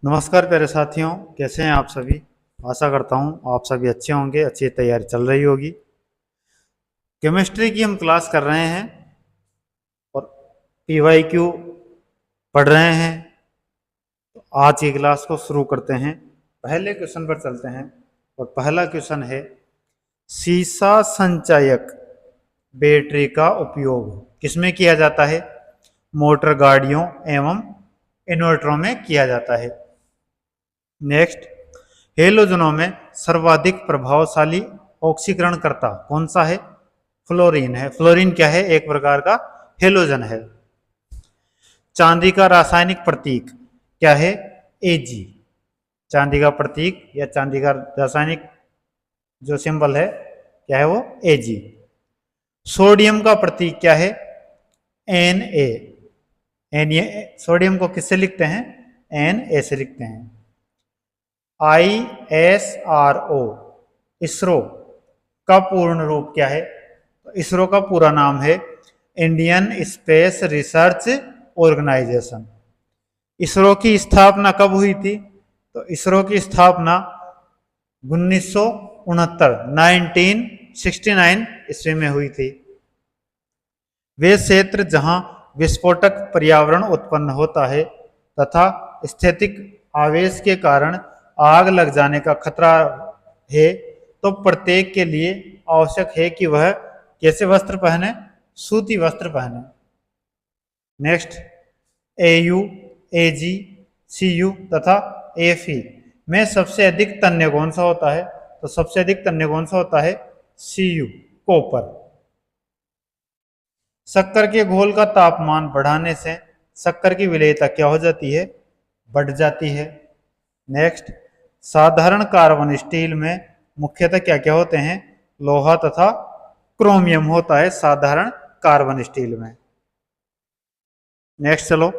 नमस्कार प्यारे साथियों, कैसे हैं आप सभी। आशा करता हूं आप सभी अच्छे होंगे, अच्छी तैयारी चल रही होगी। केमिस्ट्री की हम क्लास कर रहे हैं और PYQ पढ़ रहे हैं। तो आज की क्लास को शुरू करते हैं। पहले क्वेश्चन पर चलते हैं और पहला क्वेश्चन है, सीसा संचायक बैटरी का उपयोग किसमें किया जाता है? मोटर गाड़ियों एवं इन्वर्टरों में किया जाता है। नेक्स्ट, हेलोजनों में सर्वाधिक प्रभावशाली ऑक्सीकरणकर्ता कौन सा है? फ्लोरीन है। फ्लोरीन क्या है? एक प्रकार का हेलोजन है। चांदी का रासायनिक प्रतीक क्या है? Ag। चांदी का प्रतीक या चांदी का रासायनिक जो सिंबल है क्या है? वो Ag। सोडियम का प्रतीक क्या है? Na। सोडियम को किससे लिखते हैं? Na से लिखते हैं। ISRO इसरो का पूर्ण रूप क्या है? तो इसरो का पूरा नाम है Indian Space Research Organisation. ISRO की स्थापना कब हुई थी? तो इसरो की स्थापना 1969 ईस्वी में हुई थी। वे क्षेत्र जहां विस्फोटक पर्यावरण उत्पन्न होता है तथा स्थैतिक आवेश के कारण आग लग जाने का खतरा है, तो प्रत्येक के लिए आवश्यक है कि वह कैसे वस्त्र पहने? सूती वस्त्र पहने। नेक्स्ट, AU, AG, CU तथा FE में सबसे अधिक तन्य कौन सा होता है? तो सबसे अधिक तन्य कौन सा होता है? CU, copper. शक्कर के घोल का तापमान बढ़ाने से शक्कर की विलेयता क्या हो जाती है? बढ़ जाती है। नेक्स्ट, साधारण कार्बन स्टील में मुख्यतः क्या क्या होते हैं? लोहा तथा क्रोमियम होता है साधारण कार्बन स्टील में। नेक्स्ट चलो,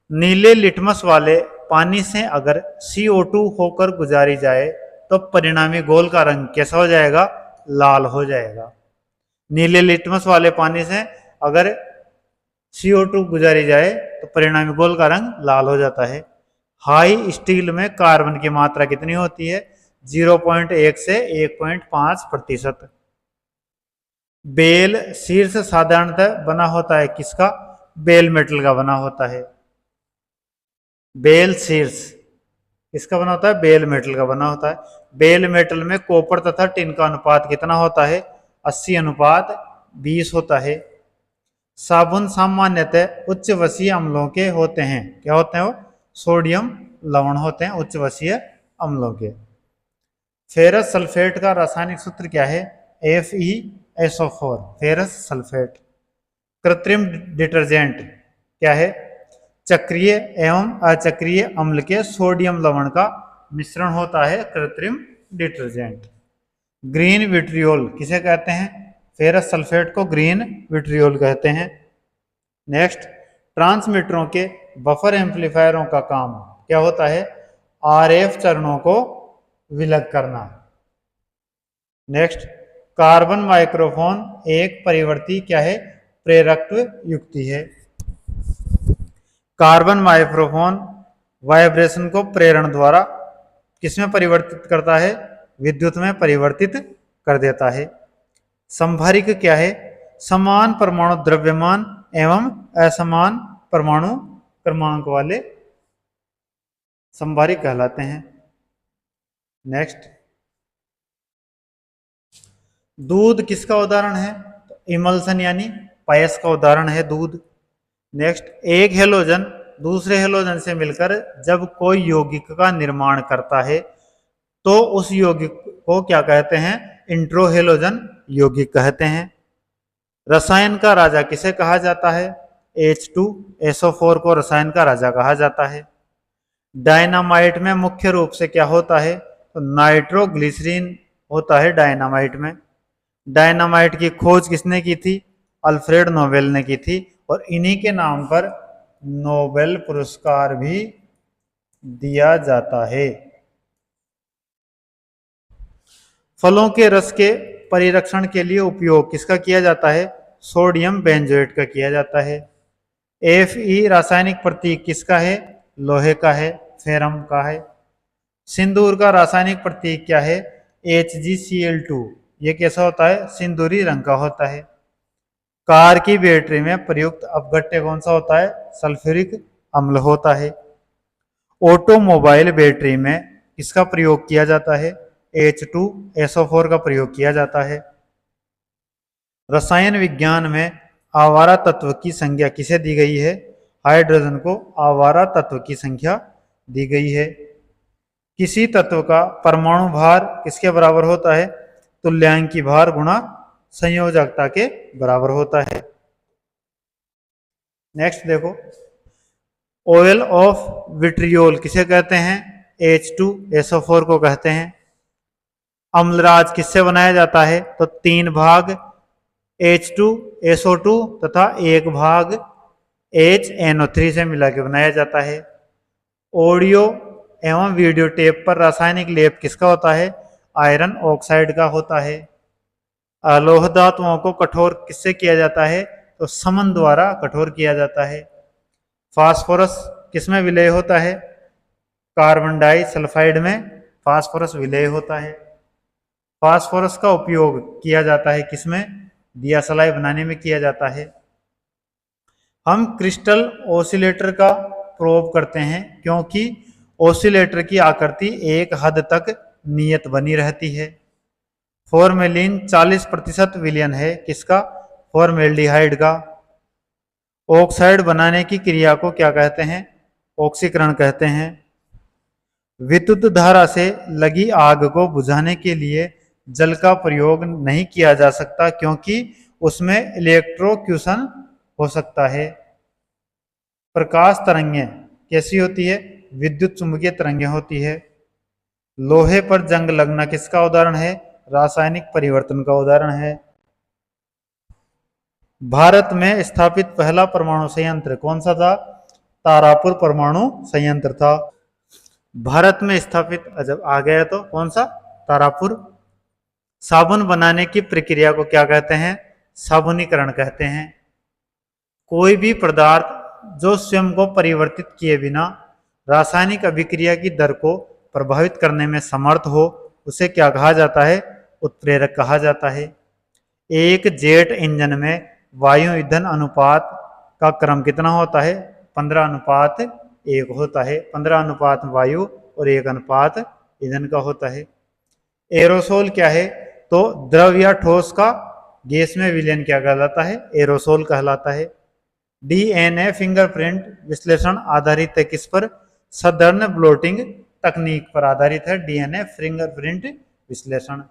नीले लिटमस वाले पानी से अगर CO2 होकर गुजारी जाए तो परिणामी घोल का रंग कैसा हो जाएगा? लाल हो जाएगा। नीले लिटमस वाले पानी से अगर CO2 गुजारी जाए तो परिणामी घोल का रंग लाल हो जाता है। हाई स्टील में कार्बन की मात्रा कितनी होती है? 0.1 से 1.5%। बेल शीर्ष साधारणतः बना होता है किसका? बेल मेटल का बना होता है। बेल शीर्ष किसका बना होता है? बेल मेटल का बना होता है। बेल मेटल में कॉपर तथा टिन का अनुपात कितना होता है? 80:20 होता है। साबुन सामान्यतः उच्च वसीय अम्लों के होते हैं। क्या होते हैं वो? सोडियम लवण होते हैं उच्च वसीय अम्लों के। फेरस सल्फेट का रासायनिक सूत्र क्या है? FeSO4, ferrous sulphate. कृत्रिम डिटर्जेंट क्या है? चक्रीय एवं अचक्रीय अम्ल के सोडियम लवण का मिश्रण होता है कृत्रिम डिटर्जेंट। ग्रीन विट्रियोल किसे कहते हैं? फेरस सल्फेट को ग्रीन विट्रियोल कहते हैं। नेक्स्ट, ट्रांसमीटरों के बफर एम्पलीफायरों का काम क्या होता है? RF चरणों को विलग करना। नेक्स्ट, कार्बन माइक्रोफोन एक परिवर्ती क्या है? प्रेरकत्व युक्ति है। कार्बन माइक्रोफोन वाइब्रेशन को प्रेरण द्वारा किसमें परिवर्तित करता है? विद्युत में परिवर्तित कर देता है। संभारिक क्या है? समान परमाणु द्रव्यमान एवं असमान परमाणु क्रमांक वाले संभारिक कहलाते हैं। नेक्स्ट, दूध किसका उदाहरण है? तो इमल्सन यानी पायस का उदाहरण है दूध। नेक्स्ट, एक हेलोजन दूसरे हेलोजन से मिलकर जब कोई यौगिक का निर्माण करता है तो उस यौगिक को क्या कहते हैं? इंट्रोहेलोजन यौगिक कहते हैं। रसायन का राजा किसे कहा जाता है? H2SO4 को रसायन का राजा कहा जाता है। डायनामाइट में मुख्य रूप से क्या होता है? तो नाइट्रोग्लिसरीन होता है डायनामाइट में। डायनामाइट की खोज किसने की थी? अल्फ्रेड नोबेल ने की थी और इन्हीं के नाम पर नोबेल पुरस्कार भी दिया जाता है। फलों के रस के परिरक्षण के लिए उपयोग किसका किया जाता है? सोडियम बेंजोएट का किया जाता है। Fe रासायनिक प्रतीक किसका है? लोहे का है। फेरम का है। सिंदूर का रासायनिक प्रतीक क्या है? HgCl2। ये कैसा होता है? सिंदूरी रंग का होता है। कार की बैटरी में प्रयुक्त अपघट्य कौन सा होता है? सल्फ्यूरिक अम्ल होता है। ऑटोमोबाइल बैटरी में किसका प्रयोग किया जाता है? H2SO4 का प्रयोग किया जाता है। रसायन विज्ञान में आवारा तत्व की संख्या किसे दी गई है? हाइड्रोजन को आवारा तत्व की संख्या दी गई है। किसी तत्व का परमाणु भार किसके बराबर होता है? तुल्यांकी भार गुणा संयोजकता के बराबर होता है। नेक्स्ट देखो, ऑयल ऑफ विट्रियोल किसे कहते हैं? H2SO4 को कहते हैं। अम्लराज किससे बनाया जाता है? तो 3 भाग H2SO2 तथा 1 भाग HNO3 से मिला के बनाया जाता है। ऑडियो एवं वीडियो टेप पर रासायनिक लेप किसका होता है? आयरन ऑक्साइड का होता है। अलोह धातुओं को कठोर किससे किया जाता है? तो समन द्वारा कठोर किया जाता है। फास्फोरस किसमें विलय होता है? कार्बन डाइसल्फाइड में फास्फोरस विलय होता है। फास्फोरस का उपयोग किया जाता है किसमें? दिया सलाई बनाने में किया जाता है। हम क्रिस्टल ऑसिलेटर का प्रोब करते हैं क्योंकि ऑसिलेटर की आकृति एक हद तक नियत बनी रहती है। फॉर्मेलिन 40% विलयन है किसका? फॉर्मेल्डिहाइड का। ऑक्साइड बनाने की क्रिया को क्या कहते हैं? ऑक्सीकरण कहते हैं। विद्युत धारा से लगी आग को बुझाने के लिए जल का प्रयोग नहीं किया जा सकता क्योंकि उसमें इलेक्ट्रोक्यूशन हो सकता है। प्रकाश तरंगें कैसी होती है? विद्युत चुंबकीय तरंगें होती है। लोहे पर जंग लगना किसका उदाहरण है? रासायनिक परिवर्तन का उदाहरण है। भारत में स्थापित पहला परमाणु संयंत्र कौन सा था? तारापुर परमाणु संयंत्र था। भारत में स्थापित, जब आ गया तो कौन सा? तारापुर। साबुन बनाने की प्रक्रिया को क्या कहते हैं? साबुनीकरण कहते हैं। कोई भी पदार्थ जो स्वयं को परिवर्तित किए बिना रासायनिक अभिक्रिया की दर को प्रभावित करने में समर्थ हो उसे क्या कहा जाता है? उत्प्रेरक कहा जाता है। एक जेट इंजन में वायु ईंधन अनुपात का क्रम कितना होता है? 15:1 होता है। 15 वायु और 1 ईंधन का होता है। एरोसोल क्या है? तो द्रव या ठोस का गैस में विलयन क्या कहलाता है? एरोसोल कहलाता है। डीएनए फिंगरप्रिंट विश्लेषण आधारित है किस पर? सदर्न ब्लोटिंग तकनीक पर आधारित है डीएनए फिंगरप्रिंट विश्लेषण।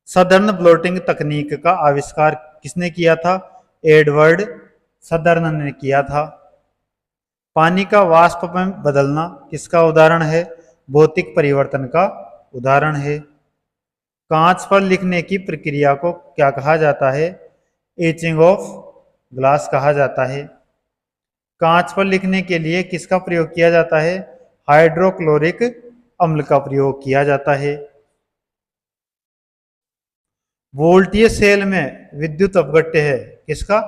सदर्न ब्लोटिंग तकनीक का आविष्कार किसने किया था? एडवर्ड सदर्न ने किया था। पानी का वाष्प में बदलना किसका उदाहरण है? भौतिक परिवर्तन का उदाहरण है। कांच पर लिखने की प्रक्रिया को क्या कहा जाता है? एचिंग ऑफ ग्लास कहा जाता है। कांच पर लिखने के लिए किसका प्रयोग किया जाता है? हाइड्रोक्लोरिक अम्ल का प्रयोग किया जाता है। वोल्टीय सेल में विद्युत अपघट्य है किसका?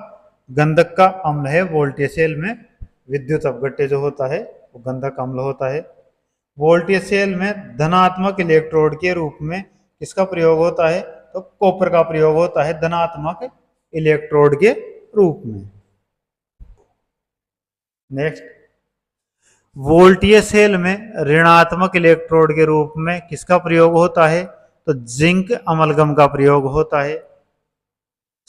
गंधक का अम्ल है। वोल्टीय सेल में विद्युत अपघट्य जो होता है वो गंधक अम्ल होता है। वोल्टीय सेल में धनात्मक इलेक्ट्रोड के रूप में किसका प्रयोग होता है? तो कॉपर का प्रयोग होता है धनात्मक इलेक्ट्रोड के रूप में। नेक्स्ट, वोल्टीय सेल में ऋणात्मक इलेक्ट्रोड के रूप में किसका प्रयोग होता है? तो जिंक अमलगम का प्रयोग होता है।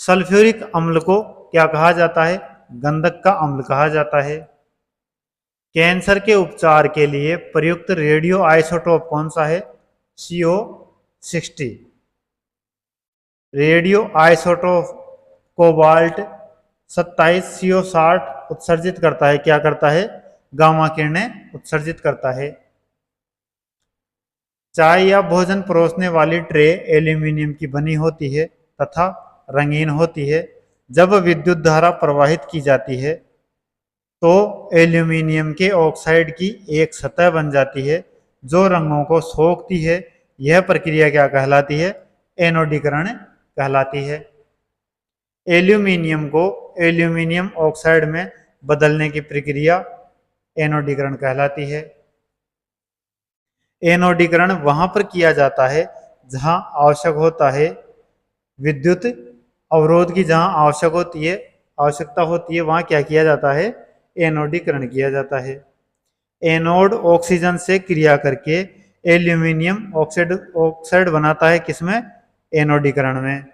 सल्फ्यूरिक अम्ल को क्या कहा जाता है? गंधक का अम्ल कहा जाता है। कैंसर के उपचार के लिए प्रयुक्त रेडियो आइसोटोप कौन सा है? CO60। Radio isotope cobalt 27 CO60 उत्सर्जित करता है। क्या करता है? गामा किरणें उत्सर्जित करता है। चाय या भोजन परोसने वाली ट्रे एल्यूमिनियम की बनी होती है तथा रंगीन होती है। जब विद्युत धारा प्रवाहित की जाती है तो एल्यूमिनियम के ऑक्साइड की एक सतह बन जाती है जो रंगों को सोखती है। यह प्रक्रिया क्या कहलाती है? एनोडीकरण कहलाती है। एल्यूमिनियम को एल्यूमिनियम ऑक्साइड में बदलने की प्रक्रिया एनोडीकरण कहलाती है। एनोडीकरण वहां पर किया जाता है जहां आवश्यक होता है विद्युत अवरोध की, जहां आवश्यकता होती है वहां क्या किया जाता है, एनोडीकरण किया जाता है। एनोड ऑक्सीजन से क्रिया करके एल्यूमिनियम ऑक्साइड बनाता है, किसमें, एनोडीकरण में।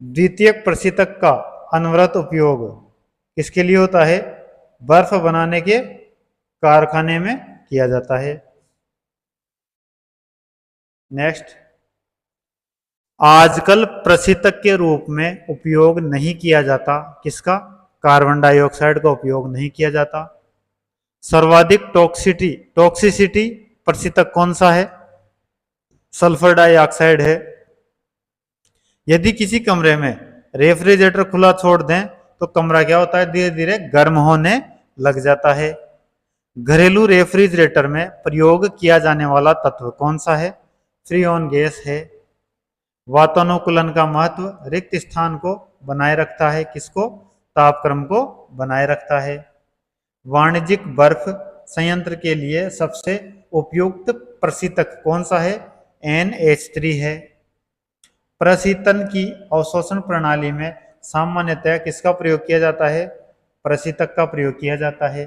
द्वितीयक प्रशीतक का अनवरत उपयोग किसके लिए होता है, बर्फ बनाने के कारखाने में किया जाता है। नेक्स्ट, आजकल प्रशीतक के रूप में उपयोग नहीं किया जाता, किसका, कार्बन डाइऑक्साइड का उपयोग नहीं किया जाता। सर्वाधिक टॉक्सिसिटी प्रशीतक कौन सा है, सल्फर डाइऑक्साइड है। यदि किसी कमरे में रेफ्रिजरेटर खुला छोड़ दें तो कमरा क्या होता है, धीरे धीरे गर्म होने लग जाता है। घरेलू रेफ्रिजरेटर में प्रयोग किया जाने वाला तत्व कौन सा है, फ्रीऑन गैस है। वातानुकूलन का महत्व रिक्त स्थान को बनाए रखता है, किसको, तापक्रम को बनाए रखता है। वाणिज्यिक बर्फ संयंत्र के लिए सबसे उपयुक्त प्रशीतक कौन सा है, NH3 है। प्रशीतन की अवशोषण प्रणाली में सामान्यतः किसका प्रयोग किया जाता है, प्रशीतक का प्रयोग किया जाता है।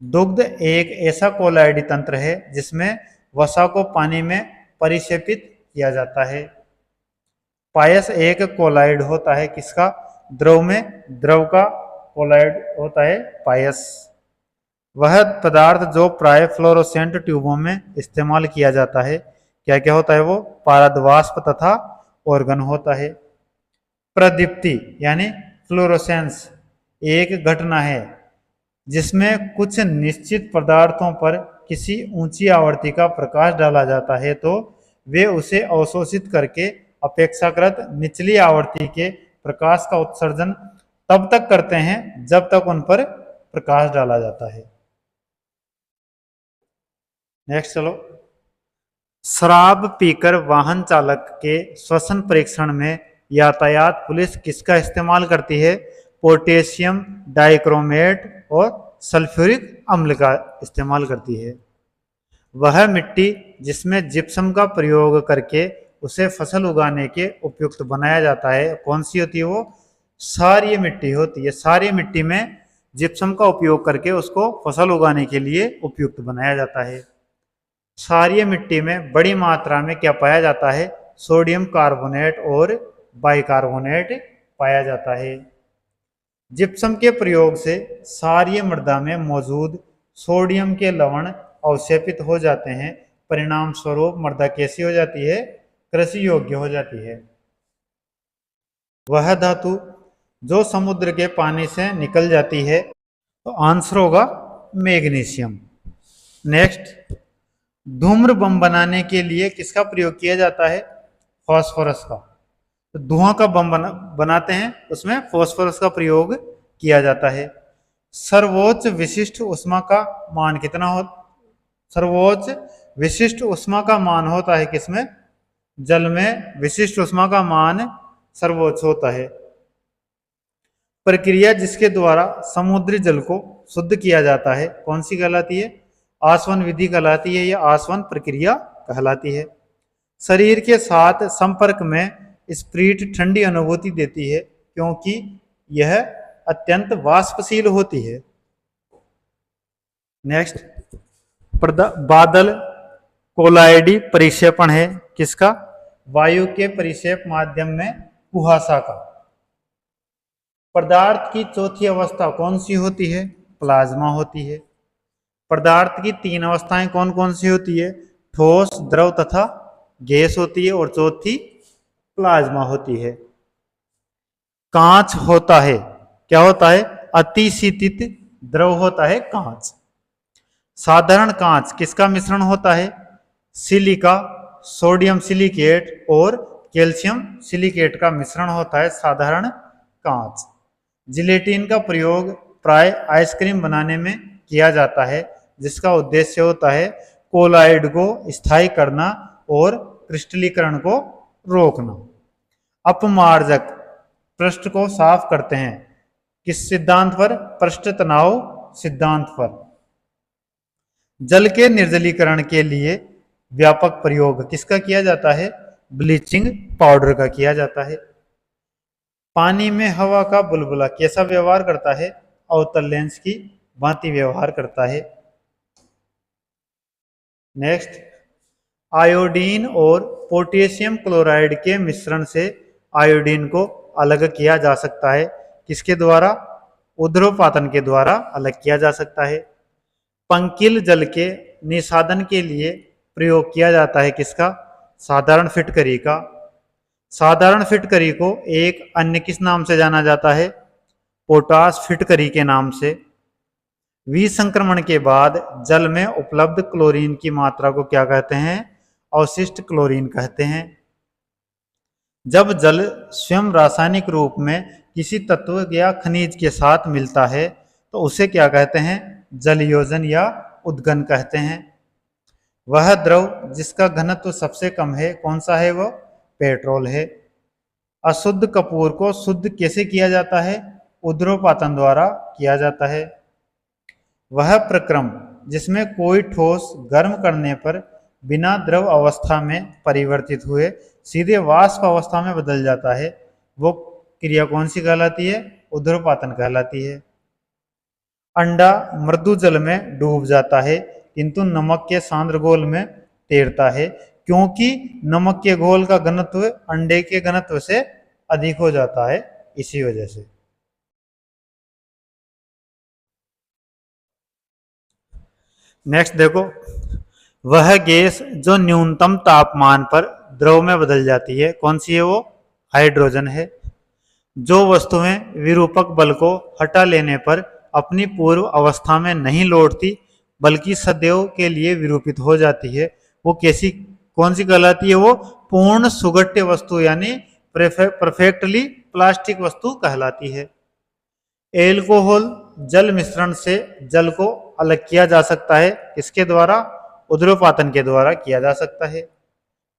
दुग्ध एक ऐसा कोलाइडी तंत्र है जिसमें वसा को पानी में परिक्षेपित किया जाता है। पायस एक कोलाइड होता है, किसका, द्रव में द्रव का कोलाइड होता है पायस। वह पदार्थ जो प्राय फ्लोरोसेंट ट्यूबों में इस्तेमाल किया जाता है, क्या क्या होता है वो, पारदवाष्प तथा ऑर्गन होता है। प्रदीप्ति यानी फ्लोरोसेंस एक घटना है जिसमें कुछ निश्चित पदार्थों पर किसी ऊंची आवृत्ति का प्रकाश डाला जाता है तो वे उसे अवशोषित करके अपेक्षाकृत निचली आवृत्ति के प्रकाश का उत्सर्जन तब तक करते हैं जब तक उन पर प्रकाश डाला जाता है। नेक्स्ट चलो, शराब पीकर वाहन चालक के श्वसन परीक्षण में यातायात पुलिस किसका इस्तेमाल करती है, पोटेशियम डाइक्रोमेट और सल्फ्यूरिक अम्ल का इस्तेमाल करती है। वह मिट्टी जिसमें जिप्सम का प्रयोग करके उसे फसल उगाने के उपयुक्त बनाया जाता है, कौन सी होती है वो, क्षारीय मिट्टी होती है। क्षारीय मिट्टी में जिप्सम का उपयोग करके उसको फसल उगाने के लिए उपयुक्त बनाया जाता है। क्षारीय मिट्टी में बड़ी मात्रा में क्या पाया जाता है, सोडियम कार्बोनेट और बाइकार्बोनेट पाया जाता है। जिप्सम के प्रयोग से क्षारीय मृदा में मौजूद सोडियम के लवण अवक्षेपित हो जाते हैं, परिणाम स्वरूप मृदा कैसी हो जाती है, कृषि योग्य हो जाती है। वह धातु जो समुद्र के पानी से निकल जाती है, तो आंसर होगा मैग्नीशियम। नेक्स्ट, धूम्र बम बनाने के लिए किसका प्रयोग किया जाता है, फास्फोरस का। तो धुआं का बम बनाते हैं उसमें फास्फोरस का प्रयोग किया जाता है। सर्वोच्च विशिष्ट ऊष्मा का मान कितना हो, सर्वोच्च विशिष्ट ऊष्मा का मान होता है किसमें, जल में विशिष्ट ऊष्मा का मान सर्वोच्च होता है। प्रक्रिया जिसके द्वारा समुद्री जल को शुद्ध किया जाता है कौन सी कहलाती है, आसवन विधि कहलाती है या आसवन प्रक्रिया कहलाती है। शरीर के साथ संपर्क में स्प्रीट ठंडी अनुभूति देती है क्योंकि यह अत्यंत वाष्पशील होती है। नेक्स्ट, बादल कोलाइडी परिक्षेपण है किसका, वायु के परिक्षेप माध्यम में कुहासा का। पदार्थ की चौथी अवस्था कौन सी होती है, प्लाज्मा होती है। पदार्थ की तीन अवस्थाएं कौन कौन सी होती है, ठोस, द्रव तथा गैस होती है और चौथी प्लाज्मा होती है। कांच होता है, क्या होता है, अतिशीतित द्रव होता है कांच। साधारण कांच किसका मिश्रण होता है, सिलिका, सोडियम सिलिकेट और कैल्शियम सिलिकेट का मिश्रण होता है साधारण कांच। जिलेटिन का प्रयोग प्राय आइसक्रीम बनाने में किया जाता है जिसका उद्देश्य होता है कोलाइड को स्थायी करना और क्रिस्टलीकरण को रोकना। अपमार्जक पृष्ठ को साफ करते हैं किस सिद्धांत पर, पृष्ठ तनाव सिद्धांत पर। जल के निर्जलीकरण के लिए व्यापक प्रयोग किसका किया जाता है? ब्लीचिंग पाउडर का किया जाता है। पानी में हवा का बुलबुला कैसा व्यवहार करता है? अवतल लेंस की भांति व्यवहार करता है। नेक्स्ट, आयोडीन और पोटेशियम क्लोराइड के मिश्रण से आयोडीन को अलग किया जा सकता है। किसके द्वारा? ऊर्ध्वपातन के द्वारा अलग किया जा सकता है। पंकिल जल के निषादन के लिए प्रयोग किया जाता है किसका? साधारण फिटकरी का। साधारण फिटकरी को एक अन्य किस नाम से जाना जाता है? पोटाश फिटकरी के नाम से। विसंक्रमण के बाद जल में उपलब्ध क्लोरीन की मात्रा को क्या कहते हैं? अवशिष्ट क्लोरीन कहते हैं। जब जल स्वयं रासायनिक रूप में किसी तत्व या खनिज के साथ मिलता है तो उसे क्या कहते हैं? जलयोजन या उद्गन कहते हैं। वह द्रव जिसका घनत्व सबसे कम है कौन सा है? वो पेट्रोल है। अशुद्ध कपूर को शुद्ध कैसे किया जाता है? ऊर्ध्वपातन द्वारा किया जाता है। वह प्रक्रम जिसमें कोई ठोस गर्म करने पर बिना द्रव अवस्था में परिवर्तित हुए सीधे वाष्प अवस्था में बदल जाता है, वो क्रिया कौन सी कहलाती है? ऊर्ध्वपातन कहलाती है। अंडा मृदु जल में डूब जाता है किंतु नमक के सांद्र घोल में तैरता है, क्योंकि नमक के घोल का घनत्व अंडे के घनत्व से अधिक हो जाता है, इसी वजह से। नेक्स्ट देखो, वह गैस जो न्यूनतम तापमान पर द्रव में बदल जाती है कौन सी है? वो हाइड्रोजन है। जो वस्तुएं विरूपक बल को हटा लेने पर अपनी पूर्व अवस्था में नहीं लौटती बल्कि सदैव के लिए विरूपित हो जाती है, वो कैसी कौन सी कहलाती है? वो पूर्ण सुगठ्य वस्तु यानी परफेक्टली प्लास्टिक वस्तु कहलाती है। एल्कोहल जल मिश्रण से जल को अलग किया जा सकता है किसके द्वारा? ऊर्ध्वपातन के द्वारा किया जा सकता है।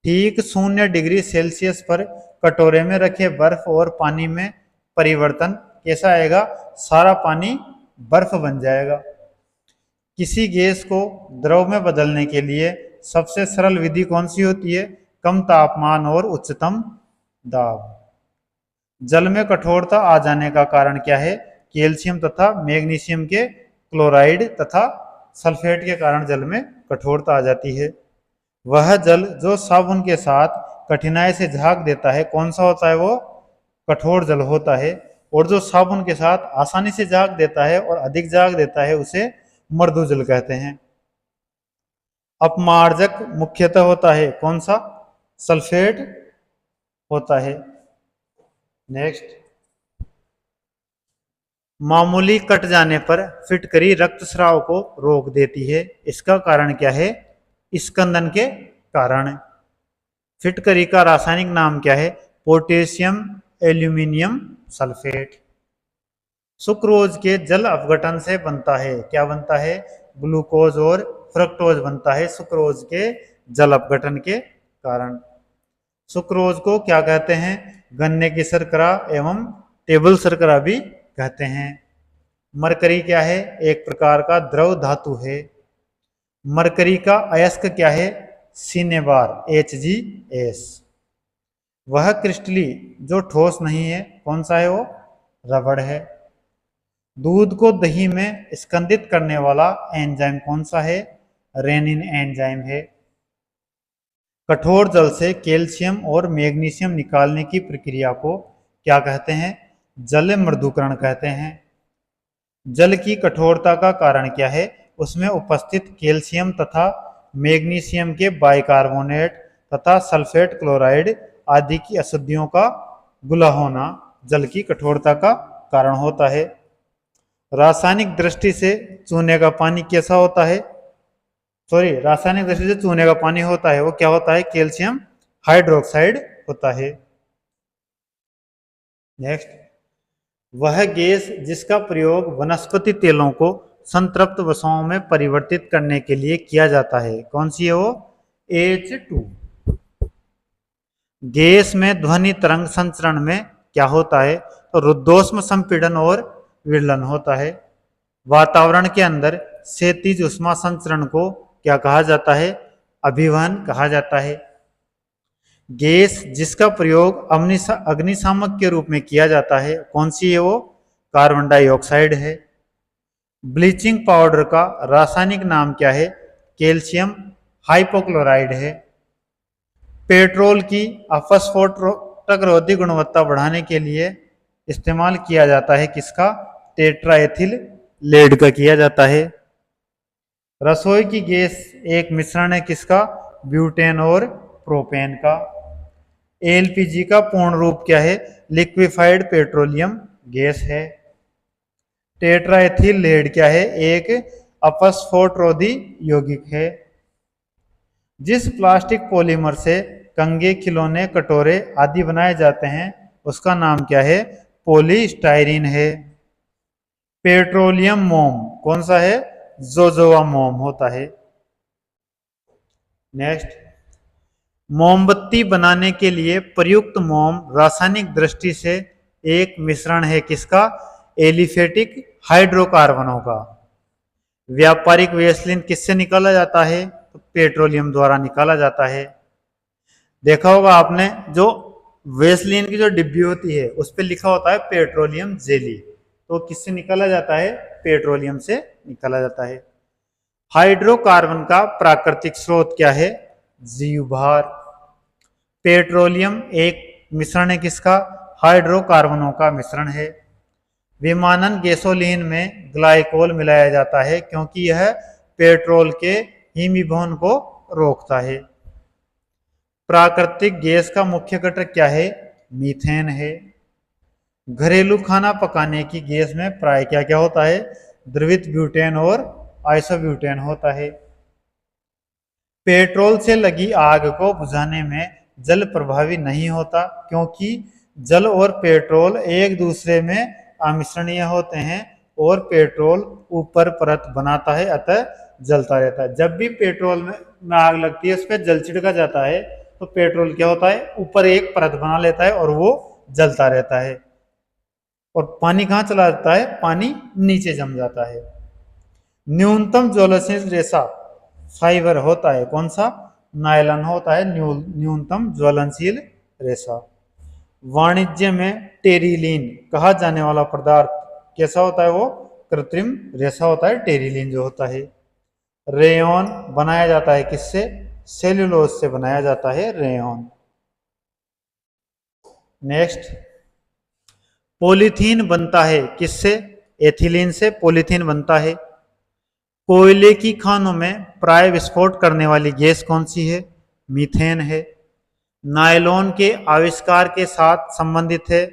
ठीक 0 डिग्री सेल्सियस पर कटोरे में रखे बर्फ और पानी में परिवर्तन कैसा आएगा? सारा पानी बर्फ बन जाएगा। किसी गैस को द्रव में बदलने के लिए सबसे सरल विधि कौन सी होती है? कम तापमान और उच्चतम दाब। जल में कठोरता आ जाने का कारण क्या है? कैल्शियम तथा मैग्नीशियम के क्लोराइड तथा सल्फेट के कारण जल में कठोरता आ जाती है। वह जल जो साबुन के साथ कठिनाई से झाग देता है कौन सा होता है? वो कठोर जल होता है। और जो साबुन के साथ आसानी से झाग देता है और अधिक झाग देता है उसे मृदु जल कहते हैं। अपमार्जक मुख्यतः होता है कौन सा? सल्फेट होता है। नेक्स्ट, मामूली कट जाने पर फिटकरी रक्तस्राव को रोक देती है, इसका कारण क्या है? स्कंदन के कारण। फिटकरी का रासायनिक नाम क्या है? Potassium aluminium sulphate. सुक्रोज के जल अपघटन से बनता है, क्या बनता है? ग्लूकोज और फ्रक्टोज बनता है सुक्रोज के जल अपघटन के कारण। सुक्रोज को क्या कहते हैं? गन्ने की शर्करा एवं टेबल शर्करा भी कहते हैं। मरकरी क्या है? एक प्रकार का द्रव धातु है। मरकरी का अयस्क क्या है? Cinnabar Hgs। वह क्रिस्टली जो ठोस नहीं है कौन सा है? वो रबड़ है। दूध को दही में स्कंदित करने वाला एंजाइम कौन सा है? रेनिन एंजाइम है। कठोर जल से कैल्शियम और मैग्नीशियम निकालने की प्रक्रिया को क्या कहते हैं? जल मृदुकरण कहते हैं। जल की कठोरता का कारण क्या है? उसमें उपस्थित कैल्शियम तथा मैग्नीशियम के बाइकार्बोनेट तथा सल्फेट क्लोराइड आदि की अशुद्धियों का घुला होना जल की कठोरता का कारण होता है। रासायनिक दृष्टि से चूने का पानी कैसा होता है? रासायनिक दृष्टि से चूने का पानी होता है वो क्या होता है? कैल्शियम हाइड्रोक्साइड होता है। नेक्स्ट, वह गैस जिसका प्रयोग वनस्पति तेलों को संतृप्त वसाओं में परिवर्तित करने के लिए किया जाता है कौन सी है? वो H2। गैस में ध्वनि तरंग संचरण में क्या होता है? तो रुद्धोष्म संपीड़न और विरलन होता है। वातावरण के अंदर क्षैतिज ऊष्मा संचरण को क्या कहा जाता है? अभिवहन कहा जाता है। गैस जिसका प्रयोग अग्निशामक के रूप में किया जाता है, कौन सी है वो? कार्बन डाइऑक्साइड है। ब्लीचिंग पाउडर का रासायनिक नाम क्या है? कैल्शियम हाइपोक्लोराइड है। पेट्रोल की अपस्फोटक गुणवत्ता बढ़ाने के लिए इस्तेमाल किया जाता है किसका? टेट्राएथिल लेड का किया जाता है। रसोई की गैस एक मिश्रण है किसका? ब्यूटेन और प्रोपेन का। एलपीजी का पूर्ण रूप क्या है? लिक्विफाइड पेट्रोलियम गैस है। टेट्राएथिल लेड क्या है? एक अपस्फोटरोधी यौगिक है। जिस प्लास्टिक पॉलीमर से कंघे, खिलौने, कटोरे आदि बनाए जाते हैं उसका नाम क्या है? पॉलीस्टाइरीन है। पेट्रोलियम मोम कौन सा है? जोजोवा मोम होता है। नेक्स्ट, मोमबत्ती बनाने के लिए प्रयुक्त मोम रासायनिक दृष्टि से एक मिश्रण है किसका? एलिफेटिक हाइड्रोकार्बनों का। व्यापारिक वेसलिन किससे निकाला जाता है? तो पेट्रोलियम द्वारा निकाला जाता है। देखा होगा आपने, जो वेसलिन की जो डिब्बी होती है उस पर लिखा होता है पेट्रोलियम जेली, तो किससे निकाला जाता है? पेट्रोलियम से निकाला जाता है। हाइड्रोकार्बन का प्राकृतिक स्रोत क्या है? जीवभार। पेट्रोलियम एक मिश्रण है किसका? हाइड्रोकार्बनों का मिश्रण है। विमानन गैसोलीन में ग्लाइकोल मिलाया जाता है क्योंकि यह पेट्रोल के हिमीभवन को रोकता है। प्राकृतिक गैस का मुख्य घटक क्या है? मीथेन है। घरेलू खाना पकाने की गैस में प्राय क्या क्या होता है? द्रवित ब्यूटेन और आइसोब्यूटेन होता है। पेट्रोल से लगी आग को बुझाने में जल प्रभावी नहीं होता क्योंकि जल और पेट्रोल एक दूसरे में अमिश्रणीय होते हैं और पेट्रोल ऊपर परत बनाता है, अतः जलता रहता है। जब भी पेट्रोल में आग लगती है उस पर जल छिड़का जाता है तो पेट्रोल क्या होता है? ऊपर एक परत बना लेता है और वो जलता रहता है। और पानी कहाँ चला जाता है? पानी नीचे जम जाता है। न्यूनतम ज्वलनशील रेशा फाइबर होता है कौन सा? नायलॉन होता है न्यूनतम ज्वलनशील रेशा। वाणिज्य में टेरिलीन कहा जाने वाला पदार्थ कैसा होता है? वो कृत्रिम रेशा होता है, टेरिलीन जो होता है। रेयॉन बनाया जाता है किससे? सेल्यूलोज से बनाया जाता है रेयॉन। नेक्स्ट, पॉलीथीन बनता है किससे? एथिलीन से पॉलीथीन बनता है। कोयले की खानों में प्राय विस्फोट करने वाली गैस कौन सी है? मीथेन है। नायलॉन के आविष्कार के साथ संबंधित है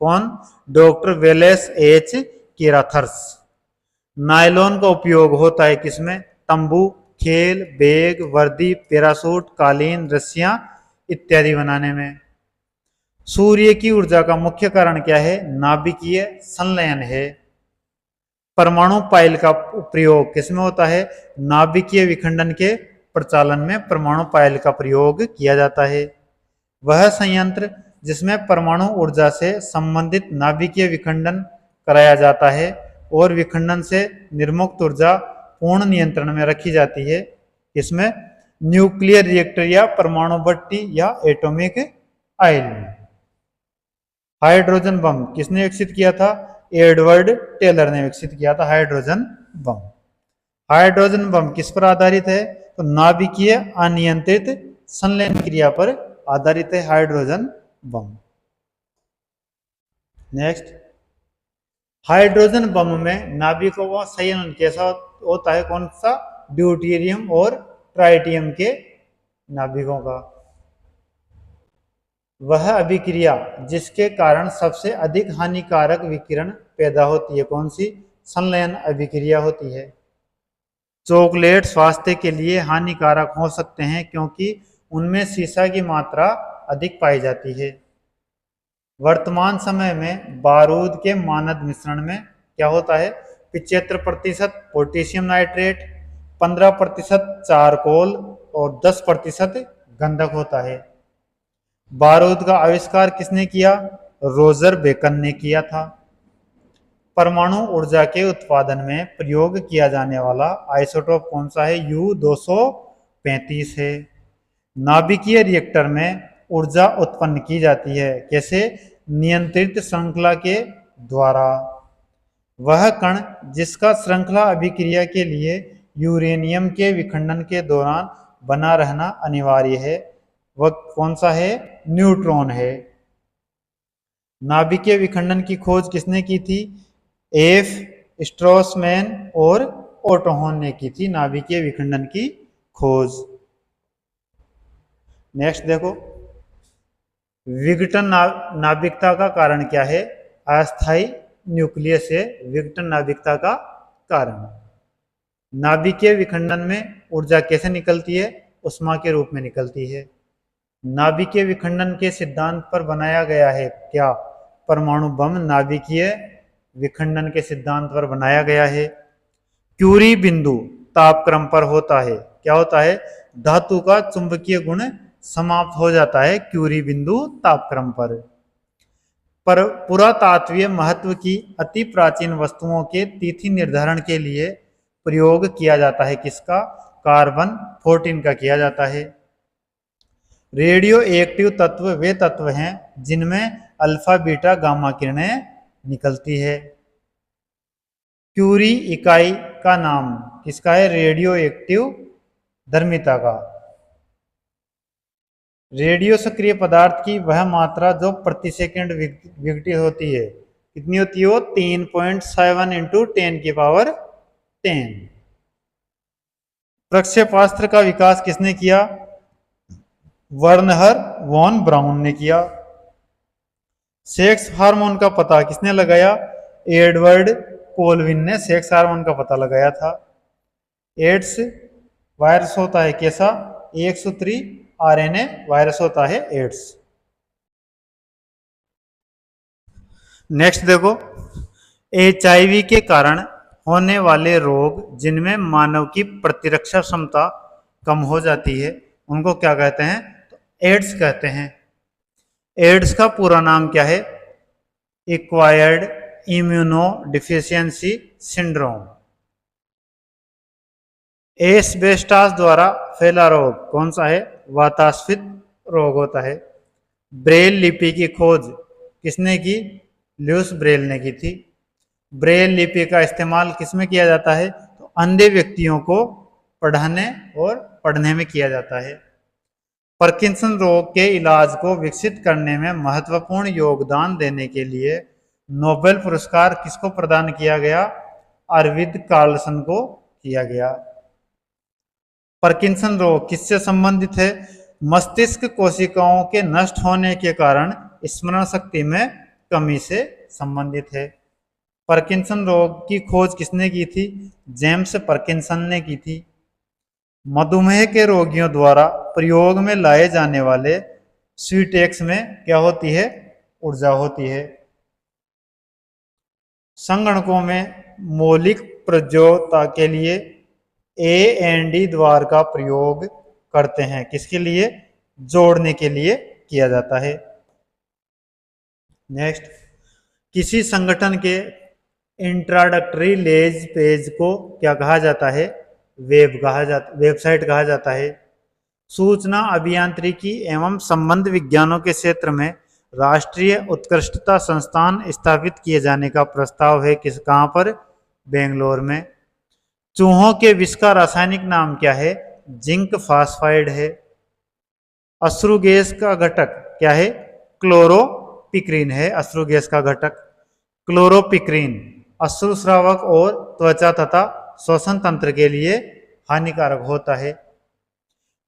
कौन? Doctor Wallace H Carothers. Nylon का उपयोग होता है किसमें? तंबू, खेल, बैग, वर्दी, पैरासूट, कालीन, रस्सियां इत्यादि बनाने में। सूर्य की ऊर्जा का मुख्य कारण क्या है? नाभिकीय संलयन है। परमाणु पाइल का प्रयोग किसमें होता है? नाभिकीय विखंडन के प्रचालन में परमाणु पाइल का प्रयोग किया जाता है। वह संयंत्र जिसमें परमाणु ऊर्जा से संबंधित नाभिकीय विखंडन कराया जाता है और विखंडन से निर्मुक्त ऊर्जा पूर्ण नियंत्रण में रखी जाती है, इसमें न्यूक्लियर रिएक्टर या परमाणु भट्टी या एटॉमिक आइलैंड। हाइड्रोजन बम किसने विकसित किया था? एडवर्ड टेलर ने विकसित किया था हाइड्रोजन बम। हाइड्रोजन बम किस पर आधारित है? तो नाभिकीय अनियंत्रित संलयन क्रिया पर आधारित है hydrogen bomb. Next, hydrogen bomb में नाभिकों का संलयन कैसा होता है? कौन सा? ड्यूटेरियम और ट्राइटियम के नाभिकों का। वह अभिक्रिया जिसके कारण सबसे अधिक हानिकारक विकिरण पैदा होती है कौन सी? संलयन अभिक्रिया होती है। चॉकलेट स्वास्थ्य के लिए हानिकारक हो सकते हैं क्योंकि उनमें सीसा की मात्रा अधिक पाई जाती है। वर्तमान समय में बारूद के मानद मिश्रण में क्या होता है? 75% पोटेशियम नाइट्रेट, 15% चारकोल और 10% गंधक होता है। बारूद का आविष्कार किसने किया? रोजर बेकन ने किया था। परमाणु ऊर्जा के उत्पादन में प्रयोग किया जाने वाला आइसोटोप कौन सा है? U-235 है। नाभिकीय रिएक्टर में ऊर्जा उत्पन्न की जाती है कैसे? नियंत्रित श्रृंखला के द्वारा। वह कण जिसका श्रृंखला अभिक्रिया के लिए यूरेनियम के विखंडन के दौरान बना रहना अनिवार्य है, वह कौन सा है? न्यूट्रॉन है। नाभिकीय विखंडन की खोज किसने की थी? एफ स्ट्रोसमैन और ओटो हॉर्न ने की थी नाभिकीय विखंडन की खोज। नेक्स्ट देखो, विघटन नाभिकता का कारण क्या है? अस्थायी न्यूक्लियस है विघटन नाभिकता का कारण। नाभिकीय विखंडन में ऊर्जा कैसे निकलती है? उष्मा के रूप में निकलती है। नाभिकीय विखंडन के सिद्धांत पर बनाया गया है क्या? परमाणु बम नाभिकीय विखंडन के सिद्धांत पर बनाया गया है। क्यूरी बिंदु तापक्रम पर होता है, क्या होता है? धातु का चुंबकीय गुण समाप्त हो जाता है क्यूरी बिंदु तापक्रम पर पुरातात्वीय महत्व की अति प्राचीन वस्तुओं के तिथि निर्धारण के लिए प्रयोग किया जाता है किसका? कार्बन 14 का किया जाता है। रेडियो एक्टिव तत्व वे तत्व हैं जिनमें अल्फा बीटा गामा किरणें निकलती है। क्यूरी इकाई का नाम किसका है? रेडियो एक्टिव धर्मिता का। रेडियो सक्रिय पदार्थ की वह मात्रा जो प्रति सेकंड विघटित होती है, कितनी होती है वो? 3.7 × 10⁻10। प्रक्षेपास्त्र का विकास किसने किया? वर्नहर वॉन ब्राउन ने किया। सेक्स हार्मोन का पता किसने लगाया? एडवर्ड कोलविन ने सेक्स हार्मोन का पता लगाया था। एड्स वायरस होता है कैसा? एक सूत्री आरएनए वायरस होता है एड्स। नेक्स्ट देखो, एचआईवी के कारण होने वाले रोग जिनमें मानव की प्रतिरक्षा क्षमता कम हो जाती है उनको क्या कहते हैं? तो एड्स कहते हैं। एड्स का पूरा नाम क्या है? Acquired immuno deficiency syndrome. Asbestos द्वारा फैला रोग कौन सा है? वातास्फित रोग होता है। ब्रेल लिपि की खोज किसने की? ल्यूस ब्रेल ने की थी। ब्रेल लिपि का इस्तेमाल किसमें किया जाता है? तो अंधे व्यक्तियों को पढ़ाने और पढ़ने में किया जाता है। पार्किंसन रोग के इलाज को विकसित करने में महत्वपूर्ण योगदान देने के लिए नोबेल पुरस्कार किसको प्रदान किया गया? अरविंद कार्लसन को किया गया। पार्किंसन रोग किससे संबंधित है? मस्तिष्क कोशिकाओं के नष्ट होने के कारण स्मरण शक्ति में कमी से संबंधित है। पार्किंसन रोग की खोज किसने की थी? जेम्स पार्किंसन ने की थी। मधुमेह के रोगियों द्वारा प्रयोग में लाए जाने वाले स्वीटेक्स में क्या होती है? ऊर्जा होती है। संगणकों में मौलिक प्रयोज्यता के लिए AND द्वार का प्रयोग करते हैं, किसके लिए? जोड़ने के लिए किया जाता है। नेक्स्ट, किसी संगठन के इंट्रोडक्टरी लेज पेज को क्या कहा जाता है? वेबसाइट कहा जाता है। सूचना अभियांत्रिकी एवं संबंध विज्ञानों के क्षेत्र में राष्ट्रीय उत्कृष्टता संस्थान स्थापित किए जाने का प्रस्ताव है कहाँ पर? बेंगलोर में। चूहों के विष का रासायनिक नाम क्या है? जिंक फास्फाइड है। अश्रु गैस का घटक क्या है? क्लोरोपिक्रीन है अश्रु गैस का घटक। क्लोरोपिक्रीन अश्रु स्रावक और त्वचा तथा श्वसन तंत्र के लिए हानिकारक होता है।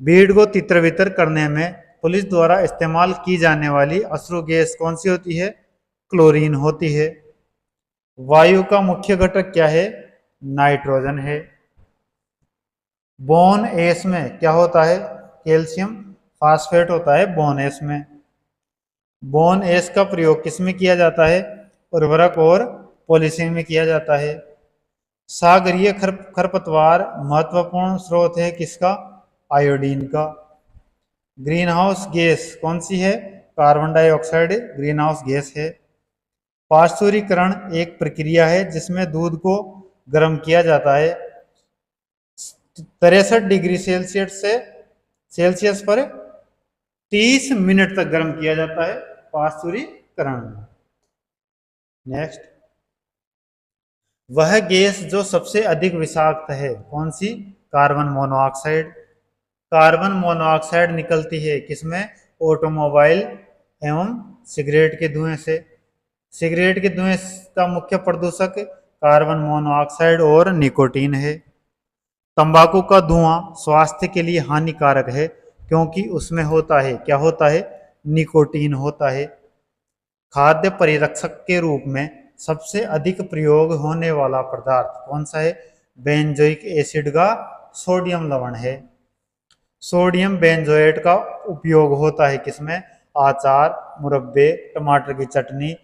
भीड़ को तितर बितर करने में पुलिस द्वारा इस्तेमाल की जाने वाली अश्रु गैस कौन सी होती है? क्लोरीन होती है। वायु का मुख्य घटक क्या है? नाइट्रोजन है। बोन एस में क्या होता है? कैल्शियम फास्फेट होता है बोन एस में। बोन एस का प्रयोग किसमें किया जाता है? उर्वरक और पॉलिशिंग में किया जाता है। सागरीय खरपतवार महत्वपूर्ण स्रोत है किसका? आयोडीन का। ग्रीन हाउस गैस कौन सी है? Carbon dioxide green house gas है। पास्चुरीकरण एक प्रक्रिया है जिसमें दूध को गर्म किया जाता है 63 डिग्री सेल्सियस पर 30 मिनट तक गर्म किया जाता है पास्चुरीकरण में। नेक्स्ट, वह गैस जो सबसे अधिक विषाक्त है कौन सी? Carbon monoxide. कार्बन मोनोऑक्साइड निकलती है किसमें? ऑटोमोबाइल एवं सिगरेट के धुएं से। सिगरेट के धुएं का मुख्य प्रदूषक कार्बन मोनोऑक्साइड और निकोटीन है। तंबाकू का धुआं स्वास्थ्य के लिए हानिकारक है क्योंकि उसमें होता है, क्या होता है? निकोटीन होता है। खाद्य परिरक्षक के रूप में सबसे अधिक प्रयोग होने वाला पदार्थ कौन सा है? बेंजोइक एसिड का सोडियम लवण है। सोडियम बेंजोएट का उपयोग होता है किसमें? अचार, मुरब्बे, टमाटर की चटनी,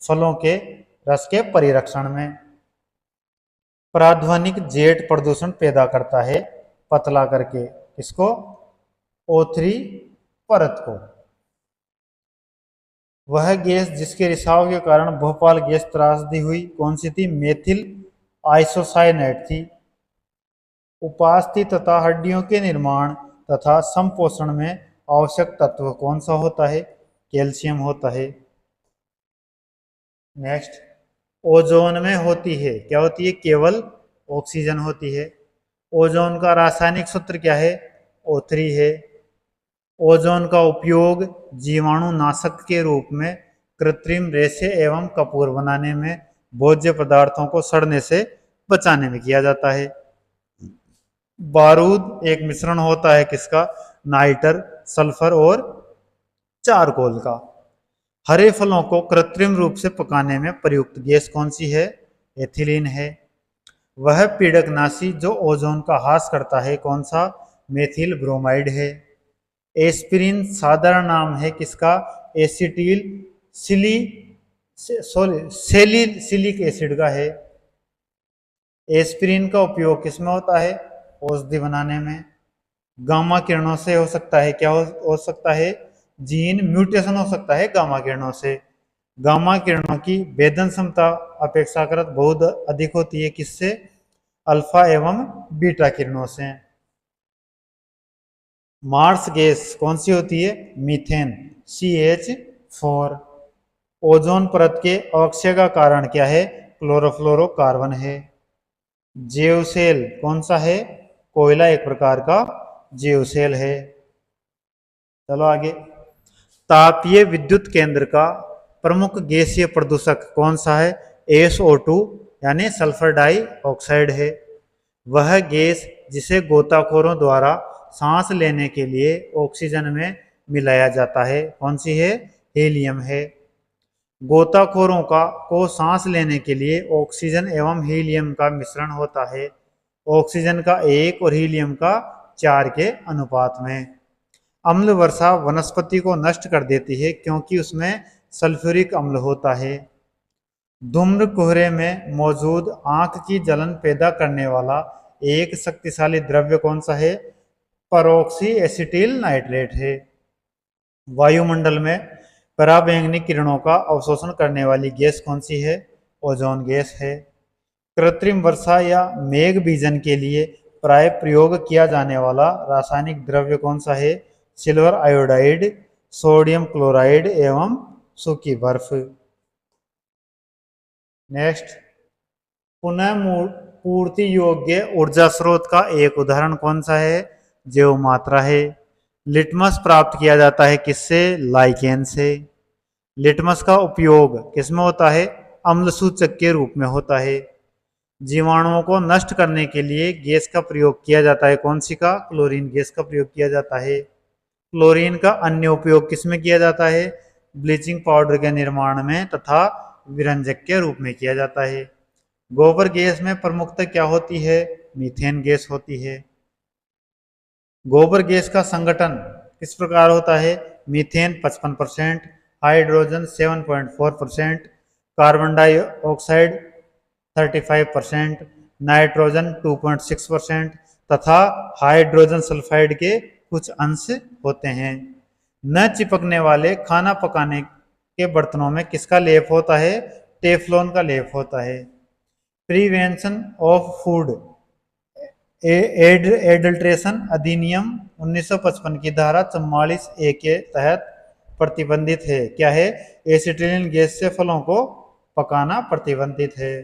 फलों के रस के परिरक्षण में। प्राध्वनिक जेट प्रदूषण पैदा करता है पतला करके, इसको O3 परत को। वह गैस जिसके रिसाव के कारण भोपाल गैस त्रासदी हुई कौन सी थी? मेथिल आइसोसाइनेट थी। उपास्थि तथा हड्डियों के निर्माण तथा संपोषण में आवश्यक तत्व कौन सा होता है? कैल्शियम होता है। नेक्स्ट, ओजोन में होती है, क्या होती है? केवल ऑक्सीजन होती है। ओजोन का रासायनिक सूत्र क्या है? O3 है। ओजोन का उपयोग जीवाणु नाशक के रूप में कृत्रिम रेशे एवं कपूर बनाने में, भोज्य पदार्थों को सड़ने से बचाने में किया जाता है। बारूद एक मिश्रण होता है किसका? नाइटर, सल्फर और चारकोल का। हरे फलों को कृत्रिम रूप से पकाने में प्रयुक्त गैस कौन सी है? एथिलीन है। वह पीड़कनाशी जो ओजोन का ह्रास करता है कौन सा? मेथिल ब्रोमाइड है। एस्पिरिन साधारण नाम है किसका? एसिटिल सैलिसिलिक एसिड का है। एस्पिरिन का उपयोग किसमें होता है? औषधि बनाने में। गामा किरणों से हो सकता है, क्या हो सकता है? जीन म्यूटेशन हो सकता है गामा किरणों से। गामा किरणों की भेदन क्षमता अपेक्षाकृत बहुत अधिक होती है किससे? अल्फा एवं बीटा किरणों से। मार्स गैस कौन सी होती है? Methane CH4। ओजोन परत के अवक्षय का कारण क्या है? क्लोरोफ्लोरोकार्बन है। जैव सेल कौन सा है? कोयला एक प्रकार का जैव सेल है। चलो आगे, तापीय विद्युत केंद्र का प्रमुख गैसीय प्रदूषक कौन सा है? SO2 यानी सल्फर डाइऑक्साइड है। वह गैस जिसे गोताखोरों द्वारा सांस लेने के लिए ऑक्सीजन में मिलाया जाता है कौन सी है? हीलियम है। गोताखोरों को सांस लेने के लिए ऑक्सीजन एवं हीलियम का मिश्रण होता है, ऑक्सीजन का 1 और हीलियम का 4 के अनुपात में। अम्ल वर्षा वनस्पति को नष्ट कर देती है क्योंकि उसमें सल्फ्यूरिक अम्ल होता है। धूम्र कोहरे में मौजूद आंख की जलन पैदा करने वाला एक शक्तिशाली द्रव्य कौन सा है? परऑक्सी एसिटिल नाइट्रेट है। वायुमंडल में पराबैंगनी किरणों का अवशोषण करने वाली गैस कौन सी है? ओजोन गैस है। कृत्रिम वर्षा या मेघ बीजन के लिए प्राय प्रयोग किया जाने वाला रासायनिक द्रव्य कौन सा है? सिल्वर आयोडाइड, सोडियम क्लोराइड एवं सूखी बर्फ। नेक्स्ट, पुनः पूर्ति योग्य ऊर्जा स्रोत का एक उदाहरण कौन सा है? जैव मात्रा है। लिटमस प्राप्त किया जाता है किससे? लाइकेन से। लिटमस का उपयोग किसमें होता है? अम्ल सूचक के रूप में होता है। जीवाणुओं को नष्ट करने के लिए गैस का प्रयोग किया जाता है कौन सी का? क्लोरीन गैस का प्रयोग किया जाता है। क्लोरीन का अन्य उपयोग किसमें किया जाता है? ब्लीचिंग पाउडर के निर्माण में तथा विरंजक के रूप में किया जाता है। गोबर गैस में प्रमुखतः क्या होती है? मीथेन गैस होती है। गोबर गैस का संगठन किस प्रकार होता है? Methane 55%, hydrogen 7.4%, carbon dioxide 35%, nitrogen 2.6% तथा हाइड्रोजन सल्फाइड के कुछ अंश होते हैं। न चिपकने वाले खाना पकाने के बर्तनों में किसका लेप होता है? टेफ्लॉन का लेप होता है। प्रिवेंशन ऑफ फूड एडल्ट्रेशन अधिनियम 1955 की धारा 44A के तहत प्रतिबंधित है। क्या है? एसिटिलीन गैस से फलों को पकाना प्रतिबंधित है।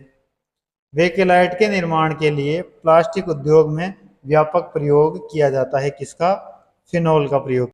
बेकेलाइट के निर्माण के लिए प्लास्टिक उद्योग में व्यापक प्रयोग किया जाता है किसका? फिनोल का प्रयोग